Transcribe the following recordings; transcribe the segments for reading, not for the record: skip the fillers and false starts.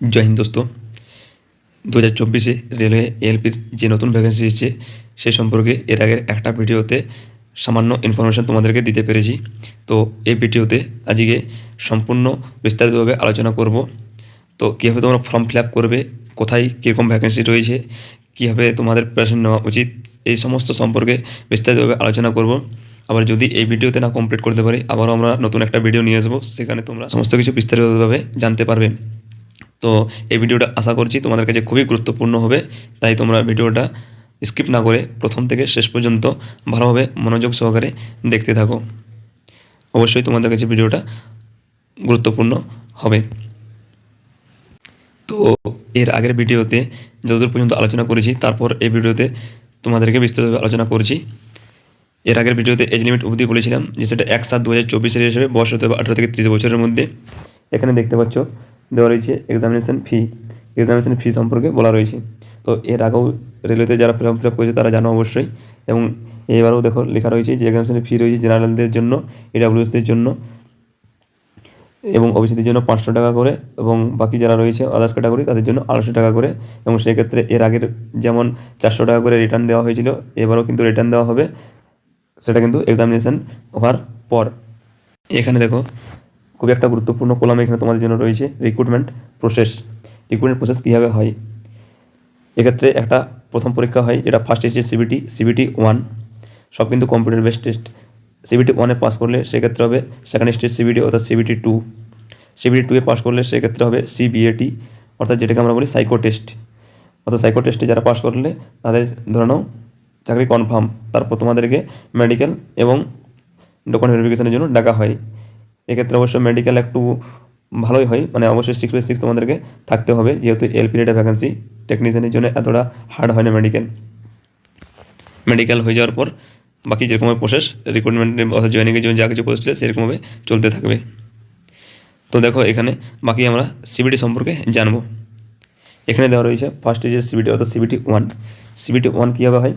জয় হিন্দ দোস্ত। 2024-এ রেলওয়ে এএলপির যে নতুন ভ্যাকেন্সি এসেছে সে সম্পর্কে এর আগের একটা ভিডিওতে সামান্য ইনফরমেশান তোমাদেরকে দিতে পেরেছি। তো এই ভিডিওতে আজকে সম্পূর্ণ বিস্তারিতভাবে আলোচনা করব। তো কীভাবে তোমরা ফর্ম ফিল আপ করবে, কোথায় কীরকম ভ্যাকেন্সি রয়েছে, কীভাবে তোমাদের প্রিপারেশন নেওয়া উচিত, এই সমস্ত সম্পর্কে বিস্তারিতভাবে আলোচনা করব। আবার যদি এই ভিডিওতে না কমপ্লিট করতে পারি আবারও আমরা নতুন একটা ভিডিও নিয়ে আসবো, সেখানে তোমরা সমস্ত কিছু বিস্তারিতভাবে জানতে পারবে। তো এই ভিডিওটা আশা করছি তোমাদের কাছে খুবই গুরুত্বপূর্ণ হবে, তাই তোমরা ভিডিওটা স্কিপ না করে প্রথম থেকে শেষ পর্যন্ত ভালোভাবে মনোযোগ সহকারে দেখতে থাকো। অবশ্যই তোমাদের কাছে ভিডিওটা গুরুত্বপূর্ণ হবে। তো এর আগের ভিডিওতে যতদূর পর্যন্ত আলোচনা করেছি তারপর এই ভিডিওতে তোমাদেরকে বিস্তারিতভাবে আলোচনা করছি। এর আগের ভিডিওতে এজ লিমিট অবধি বলেছিলাম যে সেটা 1/7/2024 হিসেবে বয়স হতে হবে 18 থেকে 30 বছরের মধ্যে। এখানে দেখতে পাচ্ছ দেওয়া রয়েছে এক্সামিনেশন ফি সম্পর্কে বলা রয়েছে। তো এর আগেও রেলওয়েতে যারা ফর্ম ফিল আপ করেছে তারা জানো অবশ্যই, এবং এবারেও দেখো লেখা রয়েছে যে এক্সামিনেশন ফি রয়েছে জেনারেলদের জন্য, ইডাব্লিউএসদের জন্য এবং ওবিসিদের জন্য 500 টাকা করে, এবং বাকি যারা রয়েছে আদার্স ক্যাটাগরি তাদের জন্য 250 টাকা করে। এবং সেক্ষেত্রে এর আগের যেমন 400 টাকা করে রিটার্ন দেওয়া হয়েছিল, এবারও কিন্তু রিটার্ন দেওয়া হবে, সেটা কিন্তু এক্সামিনেশন হওয়ার পর। এখানে দেখো খুবই একটা গুরুত্বপূর্ণ কলাম এখানে তোমাদের জন্য রয়েছে রিক্রুটমেন্ট প্রসেস কীভাবে হয়। এক্ষেত্রে একটা প্রথম পরীক্ষা হয় যেটা ফার্স্ট হচ্ছে সিবিটি 1, সব কিন্তু কম্পিউটার বেসড টেস্ট। সিবিটি 1-এ পাস করলে সেক্ষেত্রে হবে সেকেন্ড স্টেজ সিবিটি অর্থাৎ সিবিটি 2। সিবিটি 2-এ পাস করলে সেক্ষেত্রে হবে সিবিএটি অর্থাৎ যেটাকে আমরা বলি সাইকো টেস্ট। অর্থাৎ সাইকো টেস্টে যারা পাস করলে তাদের ধরে নাও চাকরি কনফার্ম। তারপর তোমাদেরকে মেডিকেল এবং ডকুমেন্ট ভেরিফিকেশনের জন্য ডাকা হয়। এক্ষেত্রে অবশ্য মেডিকেল একটু ভালোই হয়, মানে অবশ্যই 6/6 তোমাদেরকে থাকতে হবে, যেহেতু এলপি রেটে ভ্যাকেন্সি টেকনিশিয়ানের জন্য এতটা হার্ড হয় না মেডিকেল হয়ে যাওয়ার পর বাকি যেরকমভাবে প্রসেস রিক্রুটমেন্টের অর্থাৎ জয়েনিংয়ের জন্য যা কিছু প্রসেস ছিল সেরকমভাবে চলতে থাকবে। তো দেখো এখানে বাকি আমরা সিবিটি সম্পর্কে জানবো। এখানে দেওয়া রয়েছে ফার্স্ট স্টেজের সিবিটি অর্থাৎ সিবিটি 1 কীভাবে হয়।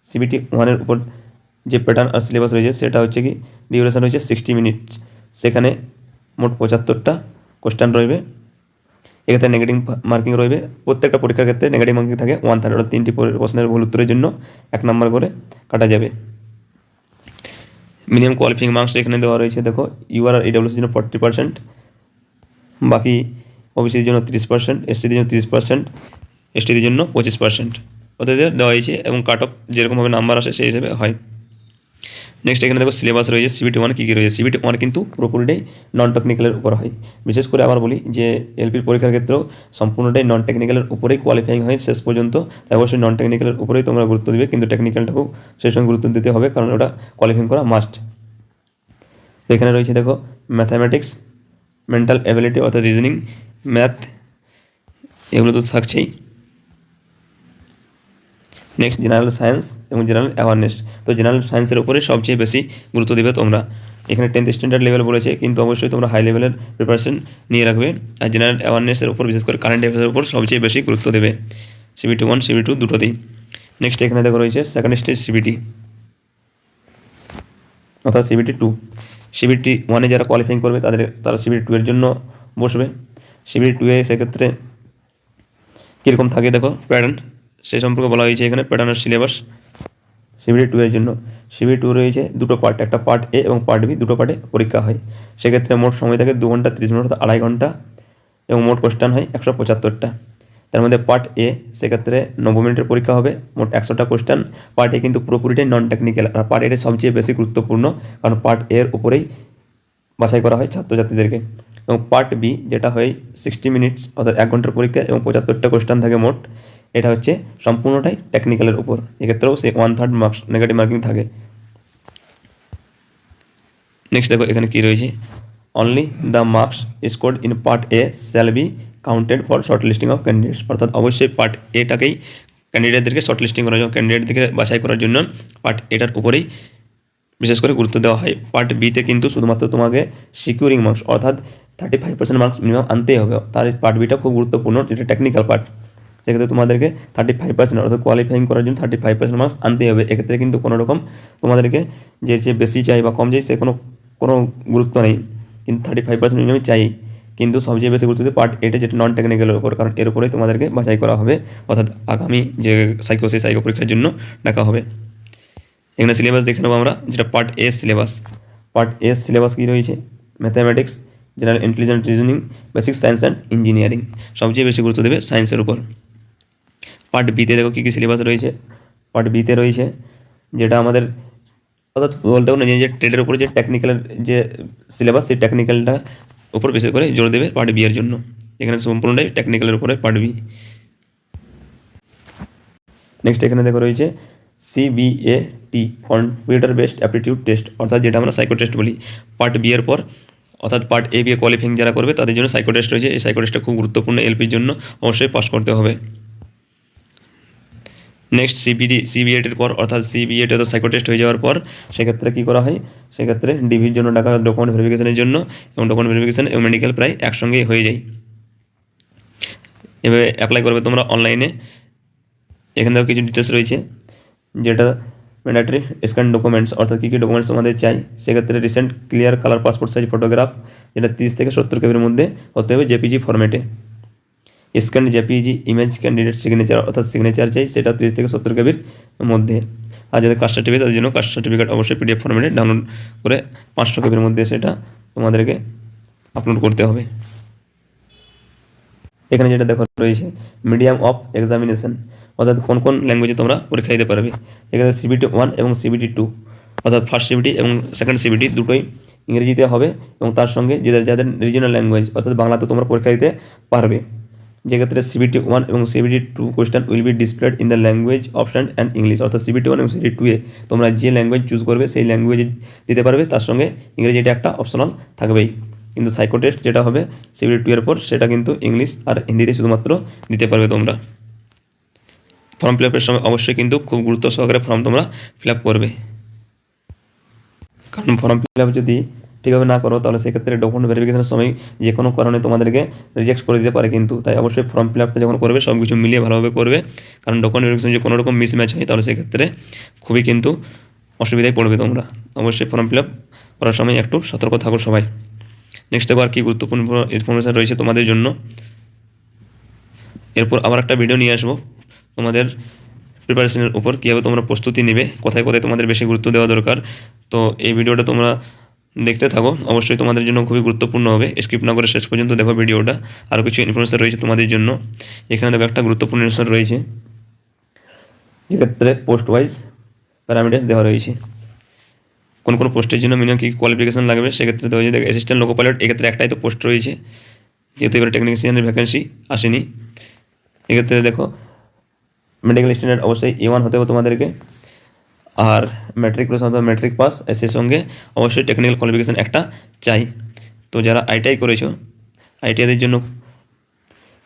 সিবিটি 1-এর উপর যে প্যাটার্ন আর সিলেবাস রয়েছে সেটা হচ্ছে কি ডিউরেশন হচ্ছে 60 মিনিট। সেখানে মোট 75টা কোশ্চেন রইবে। এক্ষেত্রে নেগেটিভ মার্কিং রইবে। প্রত্যেকটা পরীক্ষার ক্ষেত্রে নেগেটিভ মার্কিং থাকে 1/3, অর্থাৎ 3টি প্রশ্নের ভুল উত্তরের জন্য 1 নম্বর করে কাটা যাবে। মিনিমাম কোয়ালিফাইং মার্কস এখানে দেওয়া রয়েছে। দেখো ইউআর আর ইডাব্লিউসির জন্য 40%, বাকি ওবিসির জন্য 30%, এসটিদের জন্য 30%, এসটিদের জন্য 25% ওদের দেওয়া হয়েছে, এবং কাট অফ যেরকমভাবে নাম্বার আসে সেই হিসেবে হয়। নেক্সট এখানে দেখো সিলেবাস রয়েছে সিবিটি 1 কী কী রয়েছে। সিবিটি 1 কিন্তু পুরোপুরিটাই নন টেকনিক্যালের উপর হয়। বিশেষ করে আবার বলি যে এলপির পরীক্ষার ক্ষেত্রেও সম্পূর্ণটাই নন টেকনিক্যালের উপরেই কোয়ালিফাইং হয় শেষ পর্যন্ত। তাই অবশ্যই নন টেকনিক্যালের উপরেই তোমরা গুরুত্ব দিবে, কিন্তু টেকনিক্যালটাকেও সেই সঙ্গে গুরুত্ব দিতে হবে, কারণ ওটা কোয়ালিফাইং করা মাস্ট। এখানে রয়েছে দেখো ম্যাথামেটিক্স, মেন্টাল অ্যাবিলিটি অর্থাৎ রিজনিং, ম্যাথ, এগুলো তো থাকছেই। নেক্সট জেনারেল সায়েন্স এবং জেনারেল অ্যাওয়ারনেস। তো জেনারেল সায়েন্সের উপরে সবচেয়ে বেশি গুরুত্ব দেবে তোমরা। এখানে 10th স্ট্যান্ডার্ড লেভেল বলেছে, কিন্তু অবশ্যই তোমরা হাই লেভেলের প্রিপারেশন নিয়ে রাখবে। আর জেনারেল অ্যাওয়ারনেসের উপর বিশেষ করে কারেন্ট অ্যাফেয়ার্সের উপর সবচেয়ে বেশি গুরুত্ব দেবে সিবিটি 1 সিবিটি 2 দুটোতেই। নেক্সট এখানে দেখো রয়েছে সেকেন্ড স্টেজ সিবিটি অর্থাৎ সিবিটি 2। সিবিটি 1-এ যারা কোয়ালিফাইং করবে তারা সিবিটি 2-এর জন্য বসবে। সিবিটি 2-এ সেক্ষেত্রে কীরকম থাকে দেখো প্যাটার্ন, সেই সম্পর্কে বলা হয়েছে এখানে প্যাটার্নের সিলেবাস। সিবিটি 2-এর জন্য সিবিটি 2 রয়েছে দুটো পার্ট, একটা পার্ট এ এবং পার্ট বি, দুটো পার্টে পরীক্ষা হয়। সেক্ষেত্রে মোট সময় থাকে 2 ঘন্টা 30 মিনিট অর্থাৎ 2.5 ঘন্টা, এবং মোট কোশ্চেন হয় 175টা। তার মধ্যে পার্ট এ সেক্ষেত্রে 90 মিনিটের পরীক্ষা হবে, মোট 100টা কোশ্চেন। পার্ট এ কিন্তু পুরোপুরিটাই নন টেকনিক্যাল, আর পার্ট এ সবচেয়ে বেশি গুরুত্বপূর্ণ, কারণ পার্ট এর উপরেই বাছাই করা হয় ছাত্রছাত্রীদেরকে। এবং পার্ট বি যেটা হয় 60 মিনিটস অর্থাৎ 1 ঘন্টার পরীক্ষা এবং 75টা কোশ্চেন থাকে মোট, এটা হচ্ছে সম্পূর্ণটাই টেকনিক্যালের উপর। এক্ষেত্রেও সেই 1/3 মার্কস নেগেটিভ মার্কিং থাকে। নেক্সট দেখো এখানে কী রয়েছে, only the marks scored in part A shall be counted for short listing of candidates. অর্থাৎ অবশ্যই পার্ট এটাকেই ক্যান্ডিডেটদেরকে শর্ট লিস্টিং করার জন্য, ক্যান্ডিডেটদেরকে বাছাই করার জন্য পার্ট এটার উপরেই বিশেষ করে গুরুত্ব দেওয়া হয়। পার্ট বিতে কিন্তু শুধুমাত্র তোমাকে সিকিউরিং মার্কস অর্থাৎ 35% মার্কস মিনিমাম আনতেই হবে। তার পার্ট বিটা খুব গুরুত্বপূর্ণ, যেটা টেকনিক্যাল পার্ট। সেক্ষেত্রে তোমাদেরকে 35% অর্থাৎ কোয়ালিফাইং করার জন্য 35% মার্কস আনতেই হবে। এক্ষেত্রে কিন্তু কোনো রকম তোমাদেরকে যে বেশি চাই বা কম চাই সে কোনো গুরুত্ব নেই, কিন্তু 35% মিনিমাম চাই। কিন্তু সবচেয়ে বেশি গুরুত্ব দেবে পার্ট এটে, যেটা নন টেকনিক্যালের উপর, কারণ এর উপরেই তোমাদেরকে বাছাই করা হবে, অর্থাৎ আগামী যে সাইকো সেই সাইকো পরীক্ষার জন্য ডাকা হবে। এখানে সিলেবাস দেখে নেবো আমরা, যেটা part A syllabus. Part A syllabus কী রয়েছে? Mathematics, general intelligent reasoning, basic science and engineering, সবচেয়ে বেশি গুরুত্ব দেবে সায়েন্সের উপর। পার্ট বিতে দেখো কী কী সিলেবাস রয়েছে। পার্ট বিতে রয়েছে যেটা আমাদের, অর্থাৎ বলতে পারো যে ট্রেডের উপরে যে টেকনিক্যালের যে সিলেবাস, সেই টেকনিক্যালটার উপর বিশেষ করে জোর দেবে পার্ট বি এর জন্য। এখানে সম্পূর্ণটাই টেকনিক্যালের উপরে পার্ট বি। নেক্সট এখানে দেখো রয়েছে CBAT, computer based aptitude test, অর্থাৎ যেটা আমরা সাইকো টেস্ট বলি। পার্ট বি এর পর, অর্থাৎ পার্ট এ বি এ কোয়ালিফাইং যারা করবে তাদের জন্য সাইকো টেস্ট রয়েছে। এই সাইকো টেস্টটা খুব গুরুত্বপূর্ণ, এলপির জন্য অবশ্যই পাস করতে হবে। নেক্সট সিবিএটের পর, অর্থাৎ সিবিএটে তো সাইকো টেস্ট হয়ে যাওয়ার পর সেক্ষেত্রে কী করা হয়? সেক্ষেত্রে ডিভির জন্য ডাকা ডকুমেন্ট ভেরিফিকেশনের জন্য, এবং ডকুমেন্ট ভেরিফিকেশন এবং মেডিকেল প্রায় একসঙ্গেই হয়ে যায়। এভাবে অ্যাপ্লাই করবে তোমরা অনলাইনে। এখানে দেখো কিছু ডিটেলস রয়েছে, যেটা ম্যান্ডেটরি স্ক্যান ডকুমেন্টস, অর্থাৎ কী কী ডকুমেন্টস তোমাদের চাই। সেক্ষেত্রে recent clear colour passport size photograph, যেটা 30 থেকে 70 কেবির মধ্যে হতে হবে, জেপিজি ফরম্যাটে। Scan JPG image candidate signature, অর্থাৎ সিগনেচার চাই, সেটা 30 থেকে 70 কেবির মধ্যে। আর যাদের কাস্ট সার্টিফিকেট, তাদের জন্য কাস্ট সার্টিফিকেট অবশ্যই পিডিএফ ফরম্যাটে ডাউনলোড করে 500 কেবির মধ্যে সেটা তোমাদেরকে আপলোড করতে হবে। এখানে যেটা দেখো রয়েছে মিডিয়াম অফ এক্সামিনেশন, অর্থাৎ কোন কোন ল্যাঙ্গুয়েজে তোমরা পরীক্ষা দিতে পারবে। এখানে CBT 1 এবং CBT 2, অর্থাৎ ফার্স্ট CBT এবং সেকেন্ড CBT দুটোই ইংরেজিতে হবে, এবং তার সঙ্গে যাদের রিজিওনাল ল্যাঙ্গুয়েজ, অর্থাৎ বাংলাতে তোমরা পরীক্ষা দিতে পারবে। যেক্ষেত্রে CBT 1 এবং CBT 2 question will be displayed in the language option and English, অর্থাৎ CBT 1 এবং CBT 2 এ তোমরা যে ল্যাঙ্গুয়েজ চুজ করবে সেই ল্যাঙ্গুয়েজে দিতে পারবে, তার সঙ্গে ইংরেজিটা একটা অপশনাল থাকবেই। কিন্তু সাইকো টেস্ট যেটা হবে CBT 2 এর পর, সেটা কিন্তু ইংলিশ আর হিন্দিতে শুধুমাত্র দিতে পারবে তোমরা। ফর্ম ফিল আপের সময় অবশ্যই কিন্তু খুব গুরুত্ব সহকারে ফর্ম তোমরা ফিল আপ করবে, কারণ ফর্ম ফিল আপ যদি ঠিকভাবে না করো তাহলে সেক্ষেত্রে ডকুমেন্ট ভেরিফিকেশনের সময় যে কোনো কারণে তোমাদেরকে রিজেক্ট করে দিতে পারে কিন্তু। তাই অবশ্যই ফর্ম ফিল আপটা যখন করবে সব কিছু মিলিয়ে ভালোভাবে করবে, কারণ ডকুমেন্ট ভেরিফিকেশন যদি কোনো রকম মিসম্যাচ হয় তাহলে সেক্ষেত্রে খুবই কিন্তু অসুবিধায় পড়বে তোমরা। অবশ্যই ফর্ম ফিল আপ করার সময় একটু সতর্ক থাকো সবাই। নেক্সট দেখো আর কি গুরুত্বপূর্ণ ইনফরমেশান রয়েছে তোমাদের জন্য। এরপর আবার একটা ভিডিও নিয়ে আসবো তোমাদের প্রিপারেশনের উপর, কীভাবে তোমরা প্রস্তুতি নেবে, কোথায় কোথায় তোমাদের বেশি গুরুত্ব দেওয়া দরকার। তো এই ভিডিওটা তোমরা দেখতে থাকো, অবশ্যই তোমাদের জন্য খুবই গুরুত্বপূর্ণ হবে। স্কিপ না করে শেষ পর্যন্ত দেখো ভিডিওটা। আরও কিছু ইনফরমেশন রয়েছে তোমাদের জন্য। এখানে দেখো একটা গুরুত্বপূর্ণ ইনফরমেশন রয়েছে, যেক্ষেত্রে পোস্ট ওয়াইজ প্যারামিটার্স দেওয়া রয়েছে। কোন কোন পোস্টের জন্য মিনিমাম কী কোয়ালিফিকেশান লাগবে সেক্ষেত্রে দেওয়া যায়। দেখো অ্যাসিস্ট্যান্ট লোকো পাইলট, এক্ষেত্রে একটাই তো পোস্ট রয়েছে, যেহেতু এবার টেকনিশিয়ানের ভ্যাকেন্সি আসেনি। এক্ষেত্রে দেখো মেডিকেল স্ট্যান্ডার্ড অবশ্যই A1 হতে হবে তোমাদেরকে, আর ম্যাট্রিকুলেশন অথবা ম্যাট্রিক পাস, সেই সঙ্গে অবশ্যই টেকনিক্যাল কোয়ালিফিকেশান একটা চাই। তো যারা ITI করেছো, ITIদের জন্য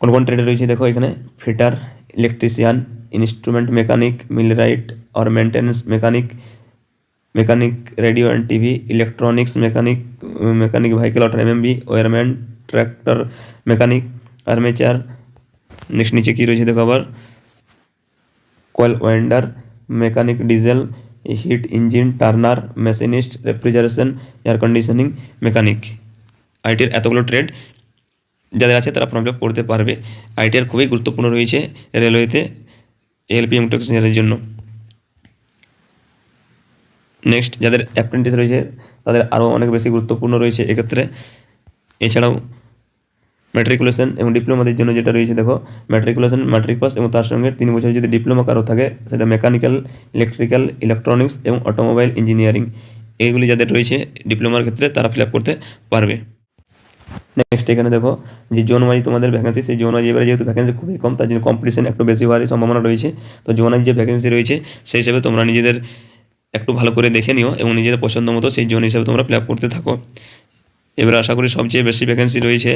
কোন কোন ট্রেডে রয়েছে দেখো এখানে, fitter, electrician, instrument mechanic, millwright আর maintenance mechanic, mechanic radio and TV, electronics mechanic, mechanic vehicle auto MMB, wireman, tractor mechanic, armature. Next নিচে কী রয়েছে দেখো আবার, coil winder, mechanic diesel, heat engine, turner, machinist, refrigeration, air conditioning mechanic. ITIর এতগুলো trade যাদের আছে তারা ফর্ম ফিল আপ করতে পারবে। ITIর খুবই গুরুত্বপূর্ণ রয়েছে রেলওয়েতে LPM টেকনিশিয়ানের জন্য। নেক্সট যাদের অ্যাপ্রেন্টিস রয়েছে তাদের আরও অনেক বেশি গুরুত্বপূর্ণ রয়েছে এক্ষেত্রে। এছাড়াও ম্যাট্রিকুলেশন এবং ডিপ্লোমাদের জন্য যেটা রয়েছে দেখো, ম্যাট্রিকুলেশন, ম্যাট্রিক পাস এবং তার সঙ্গে 3 বছর যদি ডিপ্লোমা কারো থাকে সেটা মেকানিক্যাল, ইলেকট্রিক্যাল, ইলেকট্রনিক্স এবং অটোমোবাইল ইঞ্জিনিয়ারিং, এইগুলি যাদের রয়েছে ডিপ্লোমার ক্ষেত্রে তারা ফিল আপ করতে পারবে। নেক্সট এখানে দেখো যে জোন ওয়াইজ তোমাদের ভ্যাকেন্সি, সেই জোন ওয়াইজ এবারে যেহেতু ভ্যাকেন্সি খুবই কম তার জন্য কম্পিটিশন একটু বেশি হওয়ার সম্ভাবনা রয়েছে। তো জোন ওয়াইজ যে ভ্যাকেন্সি রয়েছে সেই হিসাবে তোমরা নিজেদের একটু ভালো করে দেখে নিও এবং নিজেদের পছন্দ মতো সেই জোন হিসাবে তোমরা ফিল আপ করতে থাকো। এবার আশা করি সবচেয়ে বেশি ভ্যাকেন্সি রয়েছে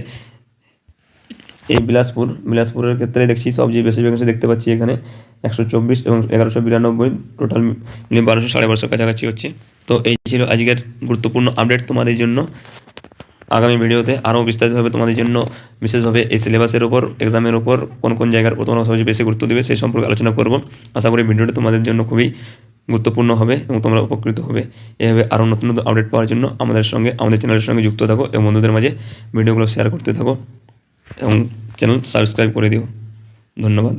এই বিলাসপুরের ক্ষেত্রে দেখছি সবচেয়ে বেশি ভ্যাকেন্সি দেখতে পাচ্ছি এখানে 124 এবং 1192, টোটাল মিলিয়ে 1200 1250 কাছাকাছি হচ্ছে। তো এই ছিল আজকের গুরুত্বপূর্ণ আপডেট তোমাদের জন্য। আগামী ভিডিওতে আরও বিস্তারিতভাবে তোমাদের জন্য বিশেষভাবে এই সিলেবাসের উপর, এক্সামের উপর কোন কোন জায়গার উপর তোমরা সবচেয়ে বেশি গুরুত্ব দেবে সেই সম্পর্কে আলোচনা করব। আশা করি ভিডিওটা তোমাদের জন্য খুবই গুরুত্বপূর্ণ হবে এবং তোমরা উপকৃত হবে। এভাবে আরও নতুন নতুন আপডেট পাওয়ার জন্য আমাদের চ্যানেলের সঙ্গে যুক্ত থাকো এবং বন্ধুদের মাঝে ভিডিওগুলো শেয়ার করতে থাকো এবং চ্যানেল সাবস্ক্রাইব করে দিও। ধন্যবাদ।